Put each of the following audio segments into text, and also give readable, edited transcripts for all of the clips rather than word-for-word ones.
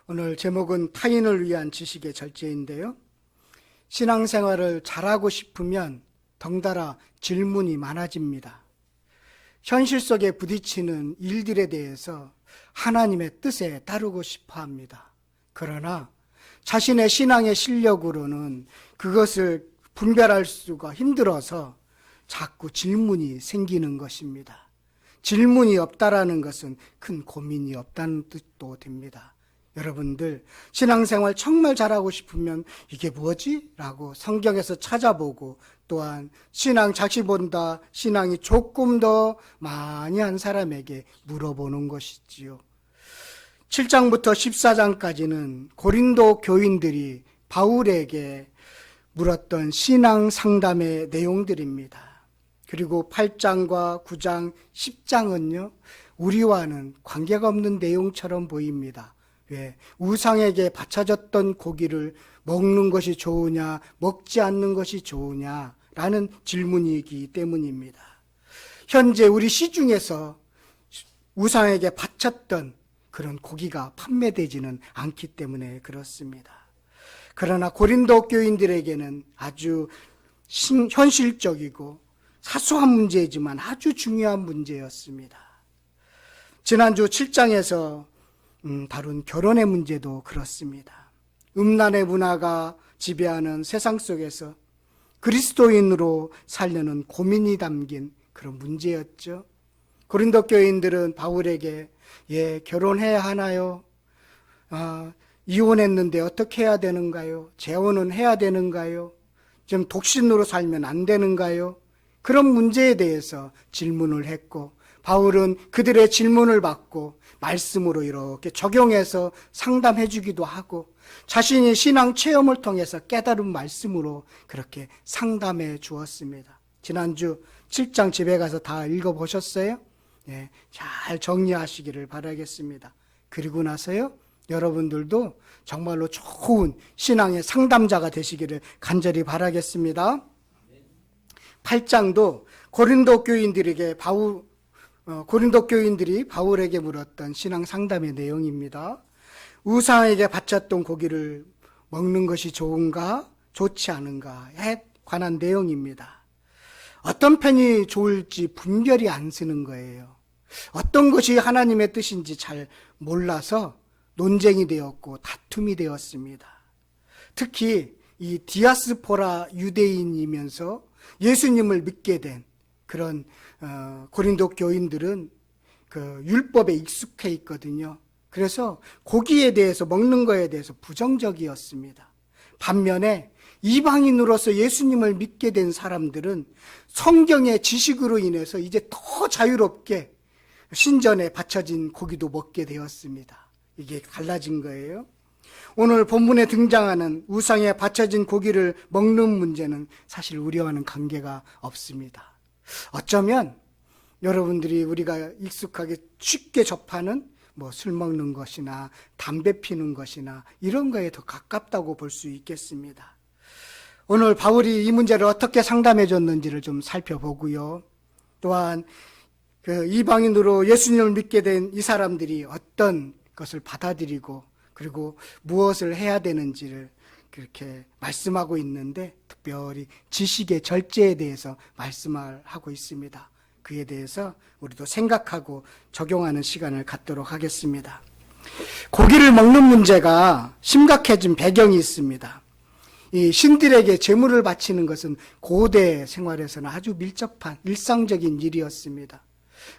오늘 제목은 타인을 위한 지식의 절제인데요. 신앙생활을 잘하고 싶으면 덩달아 질문이 많아집니다. 현실 속에 부딪히는 일들에 대해서 하나님의 뜻에 따르고 싶어 합니다. 그러나 자신의 신앙의 실력으로는 그것을 분별할 수가 힘들어서 자꾸 질문이 생기는 것입니다. 질문이 없다라는 것은 큰 고민이 없다는 뜻도 됩니다. 여러분들 신앙생활 정말 잘하고 싶으면 이게 뭐지? 라고 성경에서 찾아보고 또한 신앙 자식보다 신앙이 조금 더 많이 한 사람에게 물어보는 것이지요. 7장부터 14장까지는 고린도 교인들이 바울에게 물었던 신앙 상담의 내용들입니다. 그리고 8장과 9장, 10장은요, 우리와는 관계가 없는 내용처럼 보입니다. 왜? 우상에게 바쳐졌던 고기를 먹는 것이 좋으냐, 먹지 않는 것이 좋으냐 라는 질문이기 때문입니다. 현재 우리 시중에서 우상에게 바쳤던 그런 고기가 판매되지는 않기 때문에 그렇습니다. 그러나 고린도 교인들에게는 아주 현실적이고 사소한 문제이지만 아주 중요한 문제였습니다. 지난주 7장에서 다룬 결혼의 문제도 그렇습니다. 음란의 문화가 지배하는 세상 속에서 그리스도인으로 살려는 고민이 담긴 그런 문제였죠. 고린도 교인들은 바울에게 결혼해야 하나요? 이혼했는데 어떻게 해야 되는가요? 재혼은 해야 되는가요? 좀 독신으로 살면 안 되는가요? 그런 문제에 대해서 질문을 했고 바울은 그들의 질문을 받고 말씀으로 이렇게 적용해서 상담해 주기도 하고 자신이 신앙 체험을 통해서 깨달은 말씀으로 그렇게 상담해 주었습니다. 지난주 7장 집에 가서 다 읽어보셨어요? 잘 정리하시기를 바라겠습니다. 그리고 나서요, 여러분들도 정말로 좋은 신앙의 상담자가 되시기를 간절히 바라겠습니다. 8장도 고린도 교인들이 바울에게 물었던 신앙 상담의 내용입니다. 우상에게 바쳤던 고기를 먹는 것이 좋은가, 좋지 않은가에 관한 내용입니다. 어떤 편이 좋을지 분별이 안 서는 거예요. 어떤 것이 하나님의 뜻인지 잘 몰라서 논쟁이 되었고 다툼이 되었습니다. 특히 이 디아스포라 유대인이면서 예수님을 믿게 된 그런 고린도 교인들은 그 율법에 익숙해 있거든요. 그래서 고기에 대해서 먹는 거에 대해서 부정적이었습니다. 반면에 이방인으로서 예수님을 믿게 된 사람들은 성경의 지식으로 인해서 이제 더 자유롭게 신전에 바쳐진 고기도 먹게 되었습니다. 이게 갈라진 거예요. 오늘 본문에 등장하는 우상에 바쳐진 고기를 먹는 문제는 사실 우리와는 관계가 없습니다. 어쩌면 여러분들이 우리가 익숙하게 쉽게 접하는 술 먹는 것이나 담배 피는 것이나 이런 거에 더 가깝다고 볼 수 있겠습니다. 오늘 바울이 이 문제를 어떻게 상담해 줬는지를 좀 살펴보고요. 또한 그 이방인으로 예수님을 믿게 된 이 사람들이 어떤 것을 받아들이고 그리고 무엇을 해야 되는지를 그렇게 말씀하고 있는데 특별히 지식의 절제에 대해서 말씀하고 있습니다. 그에 대해서 우리도 생각하고 적용하는 시간을 갖도록 하겠습니다. 고기를 먹는 문제가 심각해진 배경이 있습니다. 이 신들에게 제물을 바치는 것은 고대 생활에서는 아주 밀접한 일상적인 일이었습니다.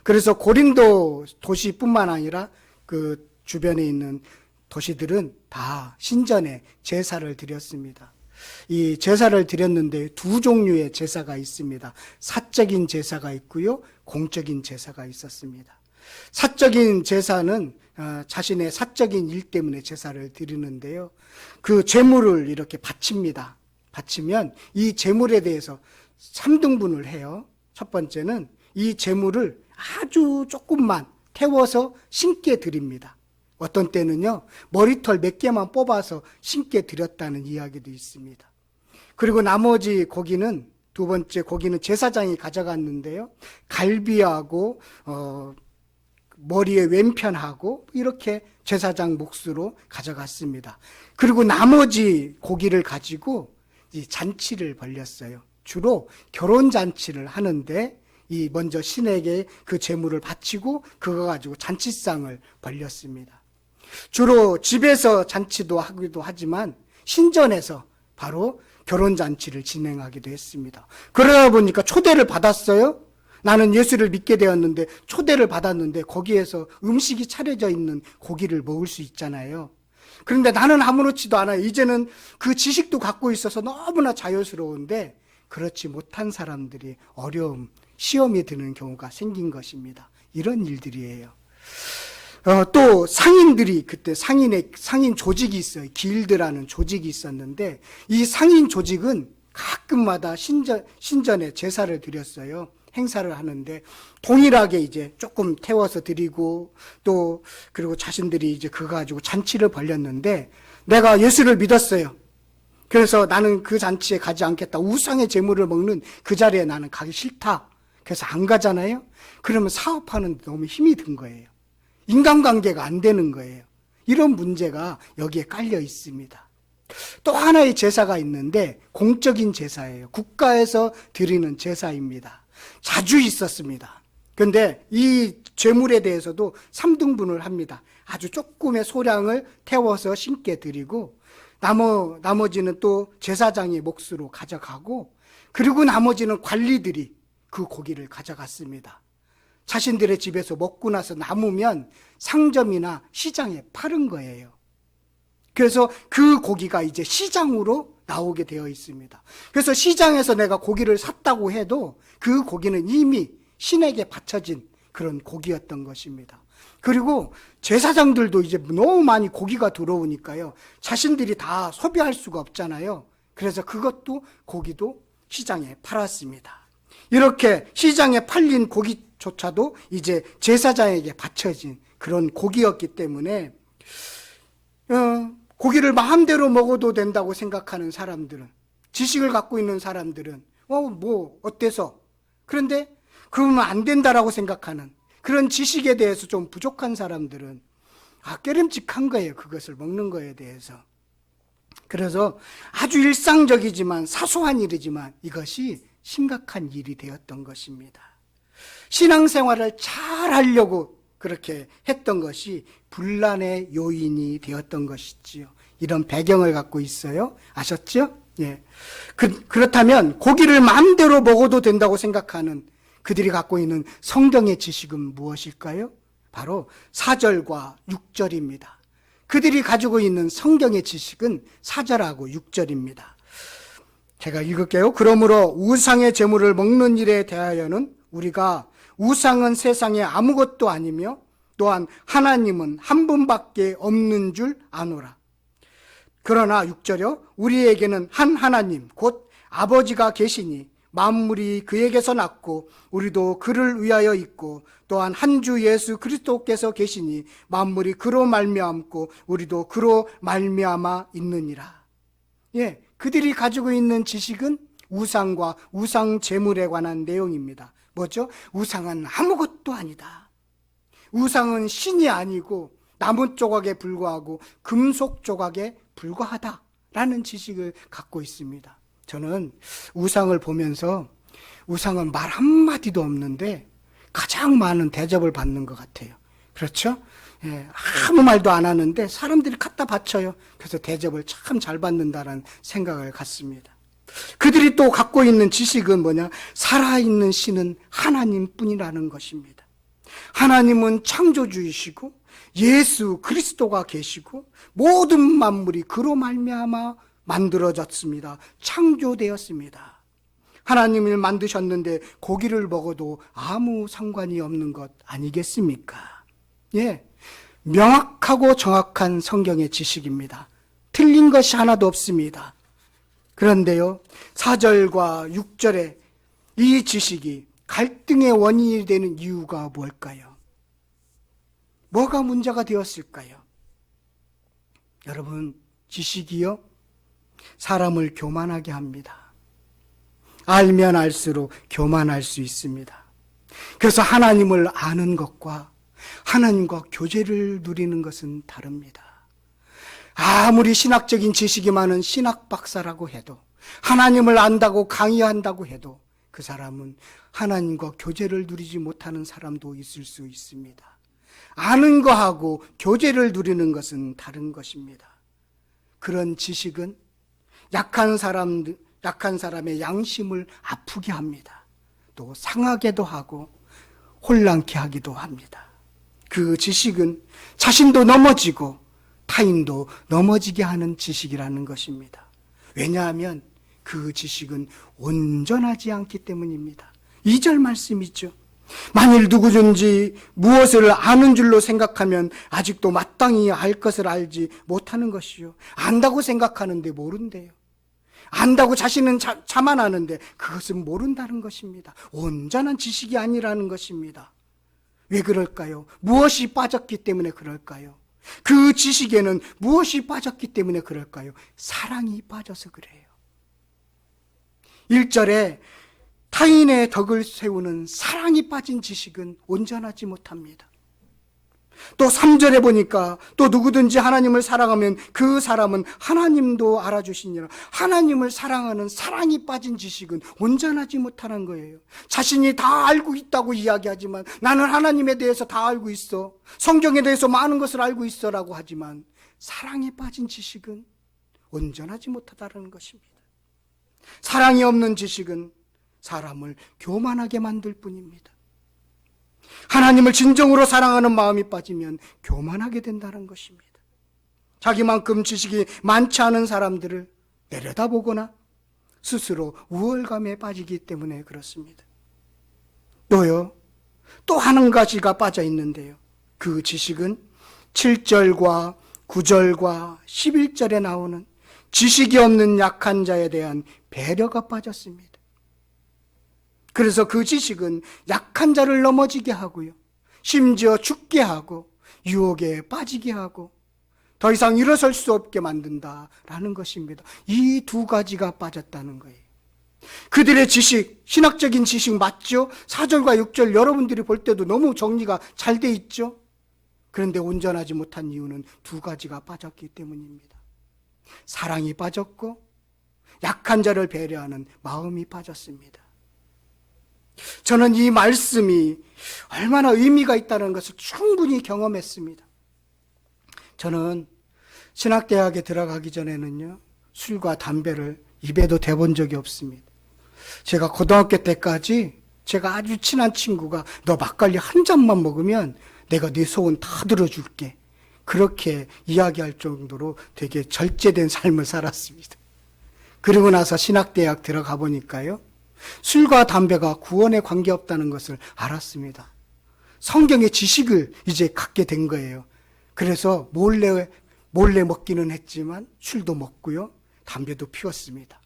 그래서 고린도 도시뿐만 아니라 그 주변에 있는 도시들은 다 신전에 제사를 드렸습니다. 이 제사를 드렸는데 두 종류의 제사가 있습니다. 사적인 제사가 있고요, 공적인 제사가 있었습니다. 사적인 제사는 자신의 사적인 일 때문에 제사를 드리는데요. 그 제물을 이렇게 바칩니다. 바치면 이 제물에 대해서 3등분을 해요. 첫 번째는 이 제물을 아주 조금만 태워서 신께 드립니다. 어떤 때는요, 머리털 몇 개만 뽑아서 신께 드렸다는 이야기도 있습니다. 그리고 나머지 고기는, 두 번째 고기는 제사장이 가져갔는데요, 갈비하고 머리에 왼편하고 이렇게 제사장 몫으로 가져갔습니다. 그리고 나머지 고기를 가지고 이 잔치를 벌였어요. 주로 결혼 잔치를 하는데 이 먼저 신에게 그 제물을 바치고 그거 가지고 잔치상을 벌렸습니다. 주로 집에서 잔치도 하기도 하지만 신전에서 바로 결혼 잔치를 진행하기도 했습니다. 그러다 보니까 초대를 받았어요. 나는 예수를 믿게 되었는데 초대를 받았는데 거기에서 음식이 차려져 있는 고기를 먹을 수 있잖아요. 그런데 나는 아무렇지도 않아요. 이제는 그 지식도 갖고 있어서 너무나 자유스러운데 그렇지 못한 사람들이 어려움, 시험이 드는 경우가 생긴 것입니다. 이런 일들이에요. 또 상인들이 그때 상인 조직이 있어요. 길드라는 조직이 있었는데 이 상인 조직은 가끔마다 신전에 제사를 드렸어요. 행사를 하는데 동일하게 이제 조금 태워서 드리고 또 그리고 자신들이 이제 그거 가지고 잔치를 벌였는데 내가 예수를 믿었어요. 그래서 나는 그 잔치에 가지 않겠다. 우상의 제물을 먹는 그 자리에 나는 가기 싫다. 그래서 안 가잖아요. 그러면 사업하는 데 너무 힘이 든 거예요. 인간관계가 안 되는 거예요. 이런 문제가 여기에 깔려 있습니다. 또 하나의 제사가 있는데 공적인 제사예요. 국가에서 드리는 제사입니다. 자주 있었습니다. 그런데 이 제물에 대해서도 3등분을 합니다. 아주 조금의 소량을 태워서 신께 드리고 나머지는 또 제사장의 몫으로 가져가고 그리고 나머지는 관리들이 그 고기를 가져갔습니다. 자신들의 집에서 먹고 나서 남으면 상점이나 시장에 파는 거예요. 그래서 그 고기가 이제 시장으로 나오게 되어 있습니다. 그래서 시장에서 내가 고기를 샀다고 해도 그 고기는 이미 신에게 바쳐진 그런 고기였던 것입니다. 그리고 제사장들도 이제 너무 많이 고기가 들어오니까요. 자신들이 다 소비할 수가 없잖아요. 그래서 그것도 고기도 시장에 팔았습니다. 이렇게 시장에 팔린 고기조차도 이제 제사장에게 바쳐진 그런 고기였기 때문에 고기를 마음대로 먹어도 된다고 생각하는 사람들은, 지식을 갖고 있는 사람들은 뭐 어때서? 그런데 그러면 안 된다라고 생각하는 그런 지식에 대해서 좀 부족한 사람들은 깨름직한 거예요. 그것을 먹는 거에 대해서. 그래서 아주 일상적이지만 사소한 일이지만 이것이 심각한 일이 되었던 것입니다. 신앙생활을 잘 하려고 그렇게 했던 것이 분란의 요인이 되었던 것이지요. 이런 배경을 갖고 있어요. 아셨죠? 예. 그렇다면 고기를 마음대로 먹어도 된다고 생각하는 그들이 갖고 있는 성경의 지식은 무엇일까요? 바로 4절과 6절입니다. 그들이 가지고 있는 성경의 지식은 4절하고 6절입니다. 제가 읽을게요. 그러므로 우상의 제물을 먹는 일에 대하여는 우리가 우상은 세상에 아무것도 아니며 또한 하나님은 한 분밖에 없는 줄 아노라. 그러나 6절이요. 우리에게는 한 하나님 곧 아버지가 계시니 만물이 그에게서 났고 우리도 그를 위하여 있고 또한 한 주 예수 그리스도께서 계시니 만물이 그로 말미암고 우리도 그로 말미암아 있느니라. 예, 그들이 가지고 있는 지식은 우상과 우상 제물에 관한 내용입니다. 뭐죠? 우상은 아무것도 아니다. 우상은 신이 아니고 나무 조각에 불과하고 금속 조각에 불과하다라는 지식을 갖고 있습니다. 저는 우상을 보면서 우상은 말 한마디도 없는데 가장 많은 대접을 받는 것 같아요. 그렇죠? 예, 아무 말도 안 하는데 사람들이 갖다 바쳐요. 그래서 대접을 참 잘 받는다는 생각을 갖습니다. 그들이 또 갖고 있는 지식은 뭐냐? 살아있는 신은 하나님뿐이라는 것입니다. 하나님은 창조주이시고 예수 그리스도가 계시고 모든 만물이 그로 말미암아 만들어졌습니다. 창조되었습니다. 하나님을 만드셨는데 고기를 먹어도 아무 상관이 없는 것 아니겠습니까? 예, 명확하고 정확한 성경의 지식입니다. 틀린 것이 하나도 없습니다. 그런데요, 4절과 6절에 이 지식이 갈등의 원인이 되는 이유가 뭘까요? 뭐가 문제가 되었을까요? 여러분, 지식이요, 사람을 교만하게 합니다. 알면 알수록 교만할 수 있습니다. 그래서 하나님을 아는 것과 하나님과 교제를 누리는 것은 다릅니다. 아무리 신학적인 지식이 많은 신학 박사라고 해도, 하나님을 안다고 강의한다고 해도 그 사람은 하나님과 교제를 누리지 못하는 사람도 있을 수 있습니다. 아는 거하고 교제를 누리는 것은 다른 것입니다. 그런 지식은 약한 사람의 양심을 아프게 합니다. 또 상하게도 하고 혼란케 하기도 합니다. 그 지식은 자신도 넘어지고 타인도 넘어지게 하는 지식이라는 것입니다. 왜냐하면 그 지식은 온전하지 않기 때문입니다. 2절 말씀이죠. 만일 누구든지 무엇을 아는 줄로 생각하면 아직도 마땅히 알 것을 알지 못하는 것이요. 안다고 생각하는데 모른대요. 안다고 자신은 자만하는데 그것은 모른다는 것입니다. 온전한 지식이 아니라는 것입니다. 왜 그럴까요? 무엇이 빠졌기 때문에 그럴까요? 그 지식에는 무엇이 빠졌기 때문에 그럴까요? 사랑이 빠져서 그래요. 1절에 타인의 덕을 세우는 사랑이 빠진 지식은 온전하지 못합니다. 또 3절에 보니까 또 누구든지 하나님을 사랑하면 그 사람은 하나님도 알아주시니라. 하나님을 사랑하는 사랑이 빠진 지식은 온전하지 못하는 거예요. 자신이 다 알고 있다고 이야기하지만 나는 하나님에 대해서 다 알고 있어, 성경에 대해서 많은 것을 알고 있어라고 하지만 사랑이 빠진 지식은 온전하지 못하다는 것입니다. 사랑이 없는 지식은 사람을 교만하게 만들 뿐입니다. 하나님을 진정으로 사랑하는 마음이 빠지면 교만하게 된다는 것입니다. 자기만큼 지식이 많지 않은 사람들을 내려다보거나 스스로 우월감에 빠지기 때문에 그렇습니다. 또 한 가지가 빠져 있는데요. 그 지식은 7절과 9절과 11절에 나오는 지식이 없는 약한 자에 대한 배려가 빠졌습니다. 그래서 그 지식은 약한 자를 넘어지게 하고요, 심지어 죽게 하고 유혹에 빠지게 하고 더 이상 일어설 수 없게 만든다라는 것입니다. 이 두 가지가 빠졌다는 거예요. 그들의 지식, 신학적인 지식 맞죠? 4절과 6절 여러분들이 볼 때도 너무 정리가 잘 돼 있죠? 그런데 온전하지 못한 이유는 두 가지가 빠졌기 때문입니다. 사랑이 빠졌고 약한 자를 배려하는 마음이 빠졌습니다. 저는 이 말씀이 얼마나 의미가 있다는 것을 충분히 경험했습니다. 저는 신학대학에 들어가기 전에는요, 술과 담배를 입에도 대본 적이 없습니다. 제가 고등학교 때까지 제가 아주 친한 친구가 너 막걸리 한 잔만 먹으면 내가 네 소원 다 들어줄게, 그렇게 이야기할 정도로 되게 절제된 삶을 살았습니다. 그리고 나서 신학대학 들어가 보니까요, 술과 담배가 구원에 관계없다는 것을 알았습니다. 성경의 지식을 이제 갖게 된 거예요. 그래서 몰래 먹기는 했지만 술도 먹고요, 담배도 피웠습니다.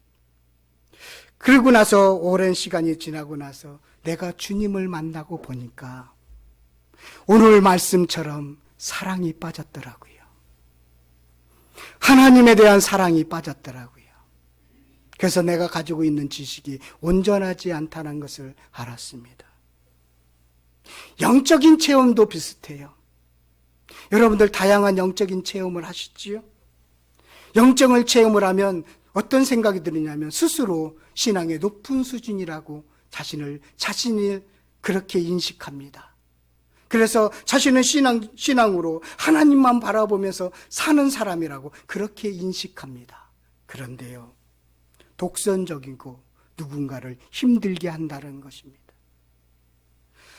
그러고 나서 오랜 시간이 지나고 나서 내가 주님을 만나고 보니까 오늘 말씀처럼 사랑이 빠졌더라고요. 하나님에 대한 사랑이 빠졌더라고요. 그래서 내가 가지고 있는 지식이 온전하지 않다는 것을 알았습니다. 영적인 체험도 비슷해요. 여러분들 다양한 영적인 체험을 하시지요? 영적을 체험을 하면 어떤 생각이 드느냐면 스스로 신앙의 높은 수준이라고 자신이 그렇게 인식합니다. 그래서 자신은 신앙으로 하나님만 바라보면서 사는 사람이라고 그렇게 인식합니다. 그런데요, 독선적이고 누군가를 힘들게 한다는 것입니다.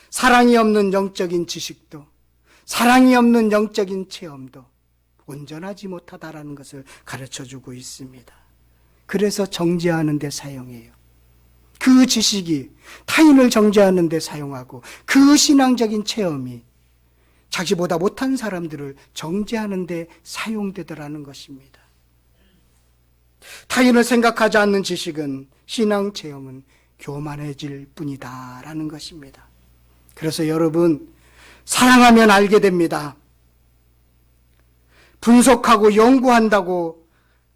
사랑이 없는 영적인 지식도, 사랑이 없는 영적인 체험도 온전하지 못하다라는 것을 가르쳐주고 있습니다. 그래서 정죄하는 데 사용해요. 그 지식이 타인을 정죄하는 데 사용하고 그 신앙적인 체험이 자기보다 못한 사람들을 정죄하는 데 사용되더라는 것입니다. 타인을 생각하지 않는 지식은, 신앙 체험은 교만해질 뿐이다라는 것입니다. 그래서 여러분, 사랑하면 알게 됩니다. 분석하고 연구한다고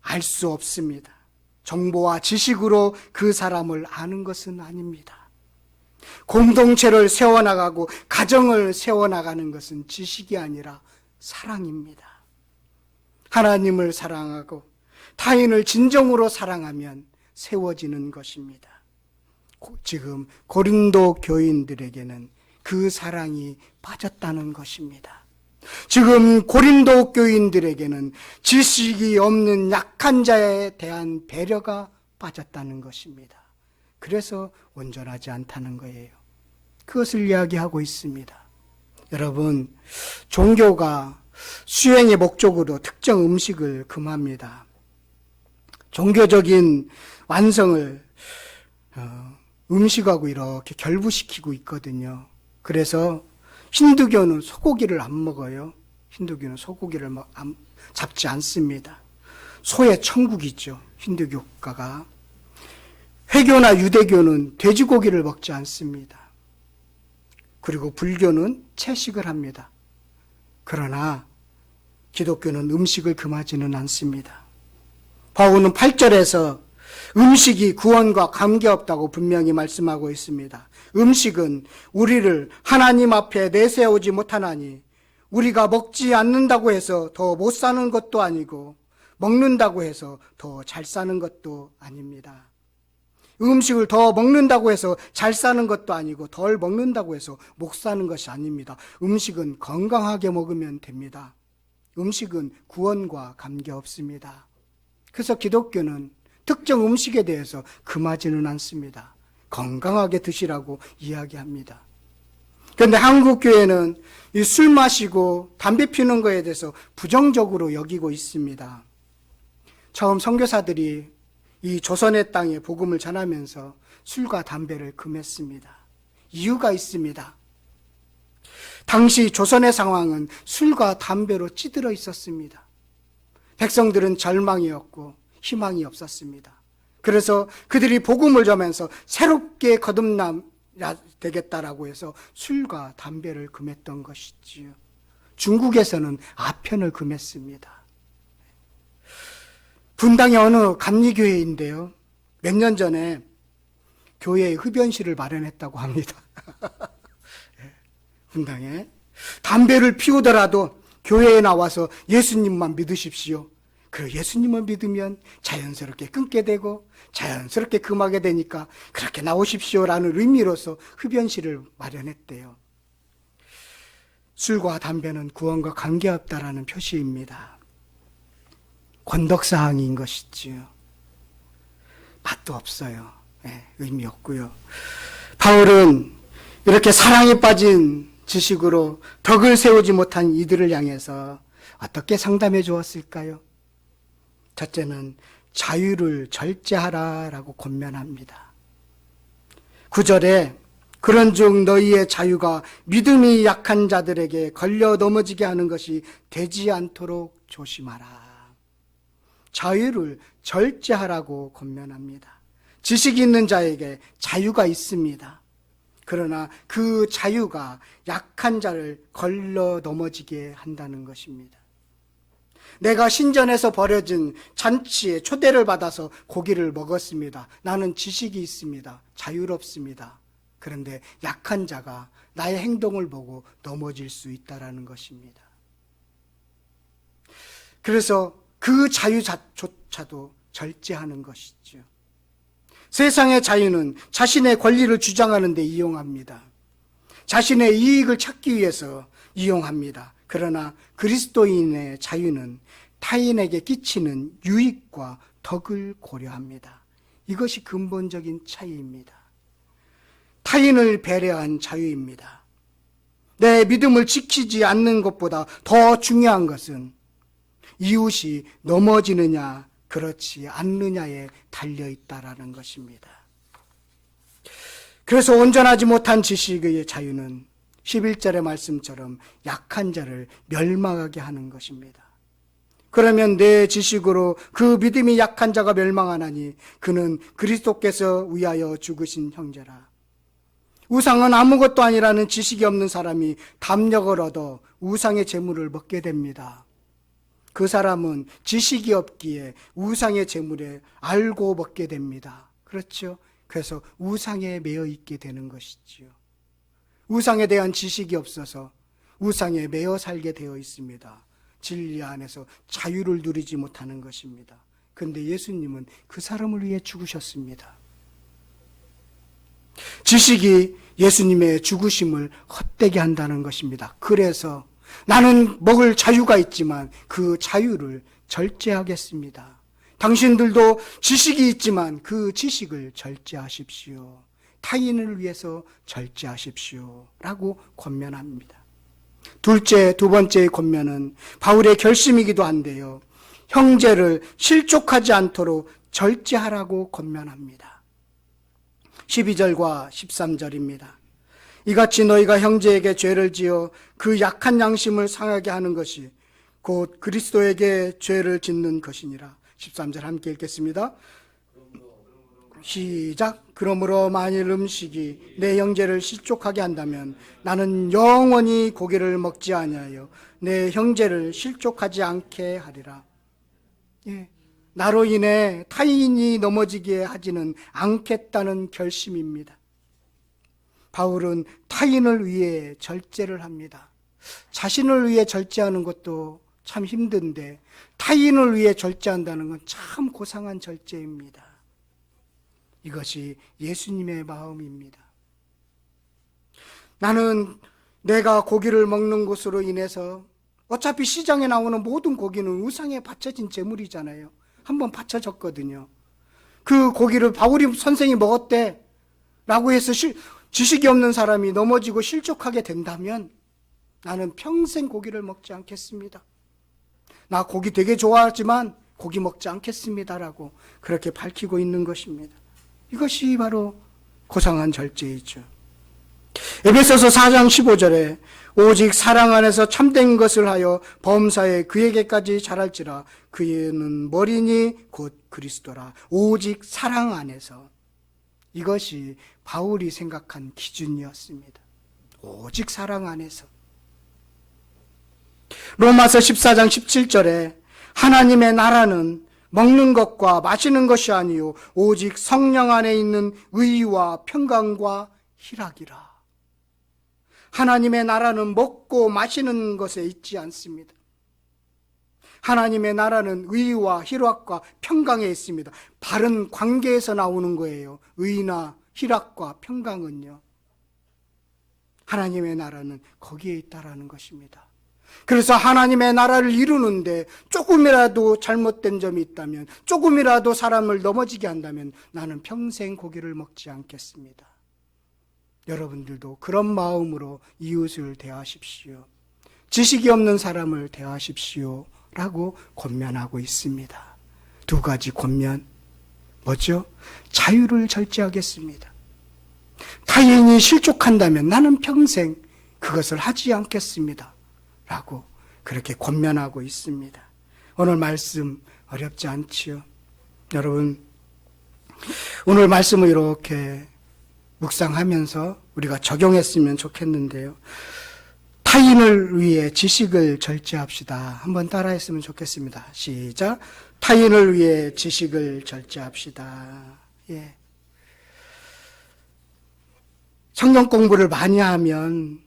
알 수 없습니다. 정보와 지식으로 그 사람을 아는 것은 아닙니다. 공동체를 세워나가고 가정을 세워나가는 것은 지식이 아니라 사랑입니다. 하나님을 사랑하고 타인을 진정으로 사랑하면 세워지는 것입니다. 지금 고린도 교인들에게는 그 사랑이 빠졌다는 것입니다. 지금 고린도 교인들에게는 지식이 없는 약한 자에 대한 배려가 빠졌다는 것입니다. 그래서 온전하지 않다는 거예요. 그것을 이야기하고 있습니다. 여러분, 종교가 수행의 목적으로 특정 음식을 금합니다. 종교적인 완성을 음식하고 이렇게 결부시키고 있거든요. 그래서 힌두교는 소고기를 안 먹어요. 힌두교는 소고기를 잡지 않습니다. 소의 천국이죠. 힌두교 국가가. 회교나 유대교는 돼지고기를 먹지 않습니다. 그리고 불교는 채식을 합니다. 그러나 기독교는 음식을 금하지는 않습니다. 바울은 8절에서 음식이 구원과 관계없다고 분명히 말씀하고 있습니다. 음식은 우리를 하나님 앞에 내세우지 못하나니 우리가 먹지 않는다고 해서 더 못 사는 것도 아니고 먹는다고 해서 더 잘 사는 것도 아닙니다. 음식을 더 먹는다고 해서 잘 사는 것도 아니고 덜 먹는다고 해서 못 사는 것이 아닙니다. 음식은 건강하게 먹으면 됩니다. 음식은 구원과 관계없습니다. 그래서 기독교는 특정 음식에 대해서 금하지는 않습니다. 건강하게 드시라고 이야기합니다. 그런데 한국 교회는 이 술 마시고 담배 피우는 것에 대해서 부정적으로 여기고 있습니다. 처음 선교사들이 이 조선의 땅에 복음을 전하면서 술과 담배를 금했습니다. 이유가 있습니다. 당시 조선의 상황은 술과 담배로 찌들어 있었습니다. 백성들은 절망이었고 희망이 없었습니다. 그래서 그들이 복음을 전하면서 새롭게 거듭나 되겠다라고 해서 술과 담배를 금했던 것이지요. 중국에서는 아편을 금했습니다. 분당의 어느 감리교회인데요. 몇 년 전에 교회에 흡연실을 마련했다고 합니다. 분당에. 담배를 피우더라도 교회에 나와서 예수님만 믿으십시오. 그 예수님을 믿으면 자연스럽게 끊게 되고 자연스럽게 금하게 되니까 그렇게 나오십시오라는 의미로서 흡연실을 마련했대요. 술과 담배는 구원과 관계없다라는 표시입니다. 권덕사항인 것이지요. 맛도 없어요. 의미 없고요. 바울은 이렇게 사랑에 빠진 지식으로 덕을 세우지 못한 이들을 향해서 어떻게 상담해 주었을까요? 첫째는 자유를 절제하라라고 권면합니다. 9절에 그런즉 너희의 자유가 믿음이 약한 자들에게 걸려 넘어지게 하는 것이 되지 않도록 조심하라. 자유를 절제하라고 권면합니다. 지식이 있는 자에게 자유가 있습니다. 그러나 그 자유가 약한 자를 걸러 넘어지게 한다는 것입니다. 내가 신전에서 벌어진 잔치에 초대를 받아서 고기를 먹었습니다. 나는 지식이 있습니다. 자유롭습니다. 그런데 약한 자가 나의 행동을 보고 넘어질 수 있다는 것입니다. 그래서 그 자유조차도 절제하는 것이죠. 세상의 자유는 자신의 권리를 주장하는 데 이용합니다. 자신의 이익을 찾기 위해서 이용합니다. 그러나 그리스도인의 자유는 타인에게 끼치는 유익과 덕을 고려합니다. 이것이 근본적인 차이입니다. 타인을 배려한 자유입니다. 내 믿음을 지키지 않는 것보다 더 중요한 것은 이웃이 넘어지느냐 그렇지 않느냐에 달려있다라는 것입니다. 그래서 온전하지 못한 지식의 자유는 11절의 말씀처럼 약한 자를 멸망하게 하는 것입니다. 그러면 내 지식으로 그 믿음이 약한 자가 멸망하나니 그는 그리스도께서 위하여 죽으신 형제라. 우상은 아무것도 아니라는 지식이 없는 사람이 담력을 얻어 우상의 재물을 먹게 됩니다. 그 사람은 지식이 없기에 우상의 재물에 알고 먹게 됩니다. 그렇죠? 그래서 우상에 매여 있게 되는 것이지요. 우상에 대한 지식이 없어서 우상에 매여 살게 되어 있습니다. 진리 안에서 자유를 누리지 못하는 것입니다. 그런데 예수님은 그 사람을 위해 죽으셨습니다. 지식이 예수님의 죽으심을 헛되게 한다는 것입니다. 그래서 나는 먹을 자유가 있지만 그 자유를 절제하겠습니다. 당신들도 지식이 있지만 그 지식을 절제하십시오. 타인을 위해서 절제하십시오. 라고 권면합니다. 두 번째의 권면은 바울의 결심이기도 한데요. 형제를 실족하지 않도록 절제하라고 권면합니다. 12절과 13절입니다. 이같이 너희가 형제에게 죄를 지어 그 약한 양심을 상하게 하는 것이 곧 그리스도에게 죄를 짓는 것이니라. 13절 함께 읽겠습니다. 시작. 그러므로 만일 음식이 내 형제를 실족하게 한다면 나는 영원히 고기를 먹지 아니하여 내 형제를 실족하지 않게 하리라. 예, 나로 인해 타인이 넘어지게 하지는 않겠다는 결심입니다. 바울은 타인을 위해 절제를 합니다. 자신을 위해 절제하는 것도 참 힘든데 타인을 위해 절제한다는 건 참 고상한 절제입니다. 이것이 예수님의 마음입니다. 나는 내가 고기를 먹는 것으로 인해서 어차피 시장에 나오는 모든 고기는 우상에 바쳐진 제물이잖아요. 한번 바쳐졌거든요. 그 고기를 바울이 선생이 먹었대 라고 해서 지식이 없는 사람이 넘어지고 실족하게 된다면 나는 평생 고기를 먹지 않겠습니다. 나 고기 되게 좋아하지만 고기 먹지 않겠습니다라고 그렇게 밝히고 있는 것입니다. 이것이 바로 고상한 절제이죠. 에베소서 4장 15절에 오직 사랑 안에서 참된 것을 하여 범사에 그에게까지 자랄지라 그는 머리니 곧 그리스도라. 오직 사랑 안에서. 이것이 바울이 생각한 기준이었습니다. 오직 사랑 안에서. 로마서 14장 17절에 하나님의 나라는 먹는 것과 마시는 것이 아니요 오직 성령 안에 있는 의와 평강과 희락이라. 하나님의 나라는 먹고 마시는 것에 있지 않습니다. 하나님의 나라는 의와 희락과 평강에 있습니다. 바른 관계에서 나오는 거예요. 의나 희락과 평강은요. 하나님의 나라는 거기에 있다라는 것입니다. 그래서 하나님의 나라를 이루는데 조금이라도 잘못된 점이 있다면, 조금이라도 사람을 넘어지게 한다면 나는 평생 고기를 먹지 않겠습니다. 여러분들도 그런 마음으로 이웃을 대하십시오. 지식이 없는 사람을 대하십시오 라고 권면하고 있습니다. 두 가지 권면. 뭐죠? 자유를 절제하겠습니다. 타인이 실족한다면 나는 평생 그것을 하지 않겠습니다 라고 그렇게 권면하고 있습니다. 오늘 말씀 어렵지 않지요? 여러분, 오늘 말씀을 이렇게 묵상하면서 우리가 적용했으면 좋겠는데요. 타인을 위해 지식을 절제합시다. 한번 따라했으면 좋겠습니다. 시작. 타인을 위해 지식을 절제합시다. 예. 성경 공부를 많이 하면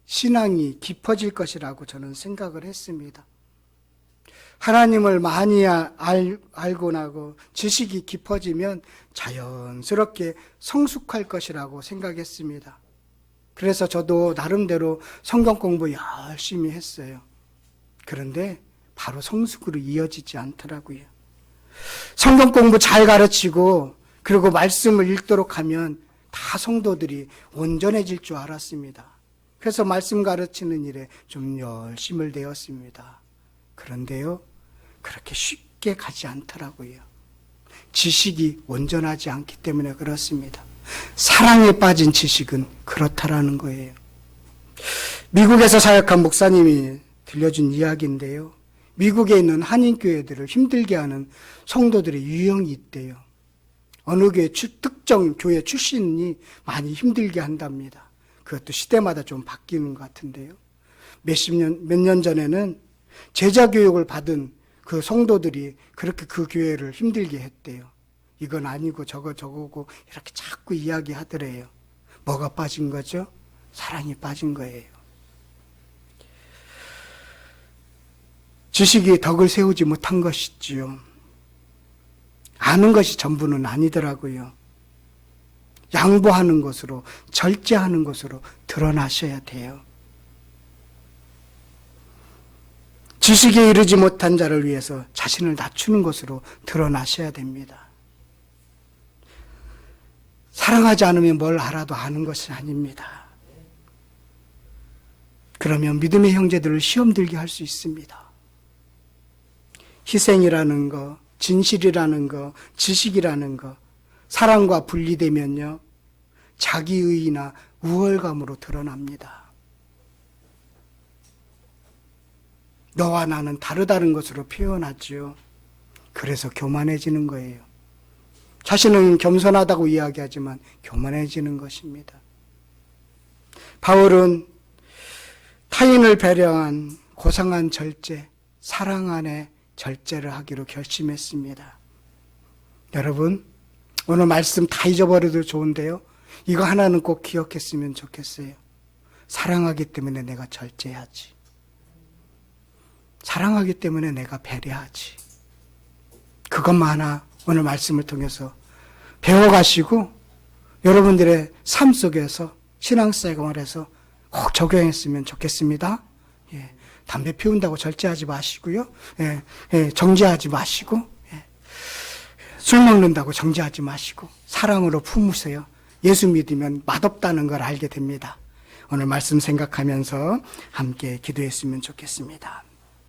신앙이 깊어질 것이라고 저는 생각을 했습니다. 하나님을 많이 알고 나고 지식이 깊어지면 자연스럽게 성숙할 것이라고 생각했습니다. 그래서 저도 나름대로 성경 공부 열심히 했어요. 그런데 바로 성숙으로 이어지지 않더라고요. 성경 공부 잘 가르치고 그리고 말씀을 읽도록 하면 다 성도들이 온전해질 줄 알았습니다. 그래서 말씀 가르치는 일에 좀 열심을 내었습니다. 그런데요, 그렇게 쉽게 가지 않더라고요. 지식이 온전하지 않기 때문에 그렇습니다. 사랑에 빠진 지식은 그렇다라는 거예요. 미국에서 사역한 목사님이 들려준 이야기인데요. 미국에 있는 한인교회들을 힘들게 하는 성도들의 유형이 있대요. 어느 교회 특정 교회 출신이 많이 힘들게 한답니다. 그것도 시대마다 좀 바뀌는 것 같은데요. 몇 년 전에는 제자 교육을 받은 그 성도들이 그렇게 그 교회를 힘들게 했대요. 이건 아니고 저거고 이렇게 자꾸 이야기하더래요. 뭐가 빠진 거죠? 사랑이 빠진 거예요. 지식이 덕을 세우지 못한 것이지요. 아는 것이 전부는 아니더라고요. 양보하는 것으로, 절제하는 것으로 드러나셔야 돼요. 지식에 이르지 못한 자를 위해서 자신을 낮추는 것으로 드러나셔야 됩니다. 사랑하지 않으면 뭘 알아도 아는 것이 아닙니다. 그러면 믿음의 형제들을 시험 들게 할 수 있습니다. 희생이라는 거, 진실이라는 거, 지식이라는 거, 사랑과 분리되면요, 자기의나 우월감으로 드러납니다. 너와 나는 다르다는 것으로 표현하지요. 그래서 교만해지는 거예요. 자신은 겸손하다고 이야기하지만 교만해지는 것입니다. 바울은 타인을 배려한 고상한 절제, 사랑 안에 절제를 하기로 결심했습니다. 여러분, 오늘 말씀 다 잊어버려도 좋은데요, 이거 하나는 꼭 기억했으면 좋겠어요. 사랑하기 때문에 내가 절제하지. 사랑하기 때문에 내가 배려하지. 그것만 하나 오늘 말씀을 통해서 배워가시고 여러분들의 삶 속에서 신앙생활에서 꼭 적용했으면 좋겠습니다. 예, 담배 피운다고 절제하지 마시고요. 정죄하지 마시고, 술 먹는다고 정죄하지 마시고 사랑으로 품으세요. 예수 믿으면 맛없다는 걸 알게 됩니다. 오늘 말씀 생각하면서 함께 기도했으면 좋겠습니다.